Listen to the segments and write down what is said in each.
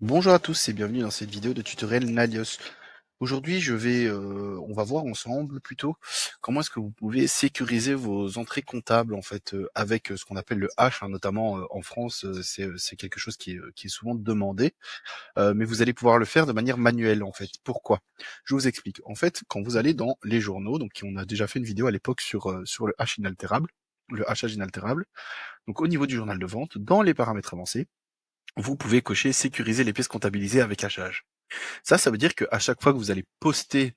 Bonjour à tous et bienvenue dans cette vidéo de tutoriel Nalios. Aujourd'hui, on va voir ensemble plutôt comment est-ce que vous pouvez sécuriser vos entrées comptables en fait avec ce qu'on appelle le hash, hein, notamment en France, c'est quelque chose qui est souvent demandé, mais vous allez pouvoir le faire de manière manuelle en fait. Pourquoi? Je vous explique. En fait, quand vous allez dans les journaux, donc on a déjà fait une vidéo à l'époque sur le hash inaltérable, le hachage inaltérable. Donc au niveau du journal de vente, dans les paramètres avancés, vous pouvez cocher sécuriser les pièces comptabilisées avec hachage. Ça veut dire qu'à chaque fois que vous allez poster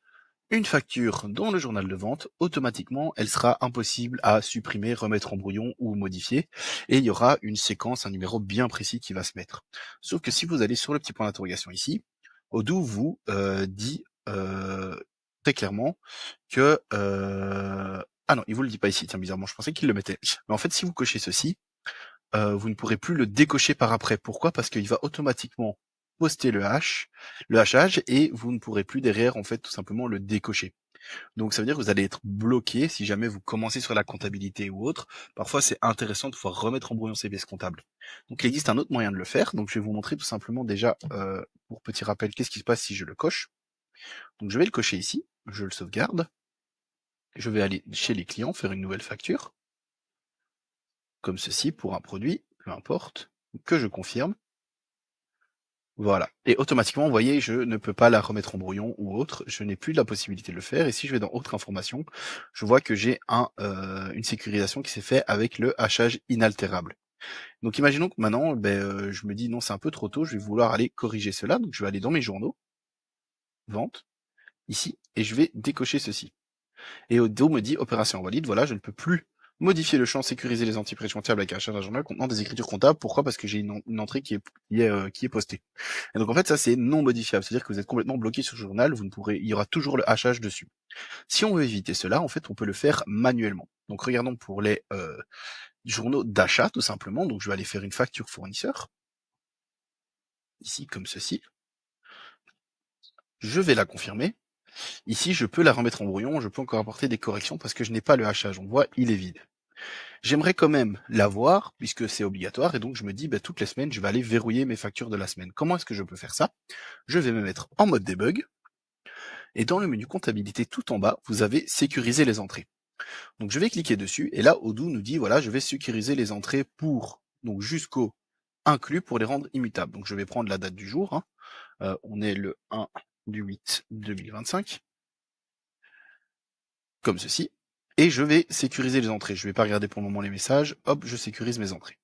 une facture dans le journal de vente, automatiquement, elle sera impossible à supprimer, remettre en brouillon ou modifier, et il y aura une séquence, un numéro bien précis qui va se mettre. Sauf que si vous allez sur le petit point d'interrogation ici, Odoo vous dit très clairement que... Ah non, il vous le dit pas ici, tiens, bizarrement, je pensais qu'il le mettait. Mais en fait, si vous cochez ceci, vous ne pourrez plus le décocher par après. Pourquoi? Parce qu'il va automatiquement poster le hachage, et vous ne pourrez plus derrière, en fait, tout simplement le décocher. Donc ça veut dire que vous allez être bloqué si jamais vous commencez sur la comptabilité ou autre. Parfois, c'est intéressant de pouvoir remettre en brouillon ces pièces comptables. Donc il existe un autre moyen de le faire. Donc je vais vous montrer tout simplement déjà, pour petit rappel, qu'est-ce qui se passe si je le coche. Donc je vais le cocher ici, je le sauvegarde. Je vais aller chez les clients, faire une nouvelle facture, comme ceci, pour un produit, peu importe, que je confirme. Voilà. Et automatiquement, vous voyez, je ne peux pas la remettre en brouillon ou autre. Je n'ai plus la possibilité de le faire. Et si je vais dans autre information, je vois que j'ai une sécurisation qui s'est faite avec le hachage inaltérable. Donc imaginons que maintenant, je me dis non, c'est un peu trop tôt, je vais vouloir aller corriger cela. Donc je vais aller dans mes journaux, vente, ici, et je vais décocher ceci. Et Odo me dit opération invalide, voilà, je ne peux plus modifier le champ sécuriser les entrées comptables avec un hachage d'un journal contenant des écritures comptables. Pourquoi? Parce que j'ai une entrée qui est postée. Et donc en fait ça c'est non modifiable, c'est-à-dire que vous êtes complètement bloqué sur le journal, il y aura toujours le hachage dessus. Si on veut éviter cela, en fait on peut le faire manuellement. Donc regardons pour les journaux d'achat tout simplement, donc je vais aller faire une facture fournisseur, ici comme ceci, je vais la confirmer, ici je peux la remettre en brouillon, je peux encore apporter des corrections parce que je n'ai pas le hachage, on voit il est vide. J'aimerais quand même l'avoir, puisque c'est obligatoire, et donc je me dis, toutes les semaines, je vais aller verrouiller mes factures de la semaine. Comment est-ce que je peux faire ça? Je vais me mettre en mode debug, et dans le menu comptabilité tout en bas, vous avez sécuriser les entrées. Donc je vais cliquer dessus, et là, Odoo nous dit, voilà, je vais sécuriser les entrées donc jusqu'au inclus pour les rendre immutables. Donc je vais prendre la date du jour, hein. On est le 1 du 8 2025, comme ceci, et je vais sécuriser les entrées. Je vais pas regarder pour le moment les messages, hop, je sécurise mes entrées.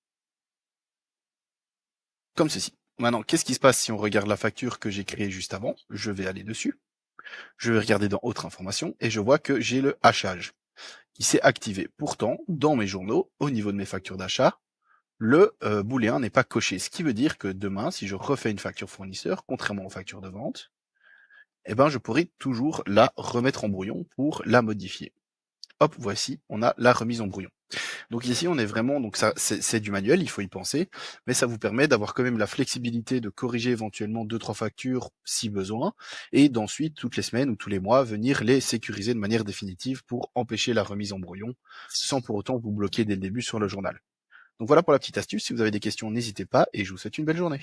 Comme ceci. Maintenant, qu'est-ce qui se passe si on regarde la facture que j'ai créée juste avant? Je vais aller dessus, je vais regarder dans autre information, et je vois que j'ai le hachage qui s'est activé. Pourtant, dans mes journaux, au niveau de mes factures d'achat, le booléen n'est pas coché. Ce qui veut dire que demain, si je refais une facture fournisseur, contrairement aux factures de vente, je pourrai toujours la remettre en brouillon pour la modifier. Hop, voici, on a la remise en brouillon. Donc ici, on est vraiment, donc ça, c'est du manuel, il faut y penser, mais ça vous permet d'avoir quand même la flexibilité de corriger éventuellement 2-3 factures si besoin, et d'ensuite, toutes les semaines ou tous les mois, venir les sécuriser de manière définitive pour empêcher la remise en brouillon, sans pour autant vous bloquer dès le début sur le journal. Donc voilà pour la petite astuce, si vous avez des questions, n'hésitez pas, et je vous souhaite une belle journée.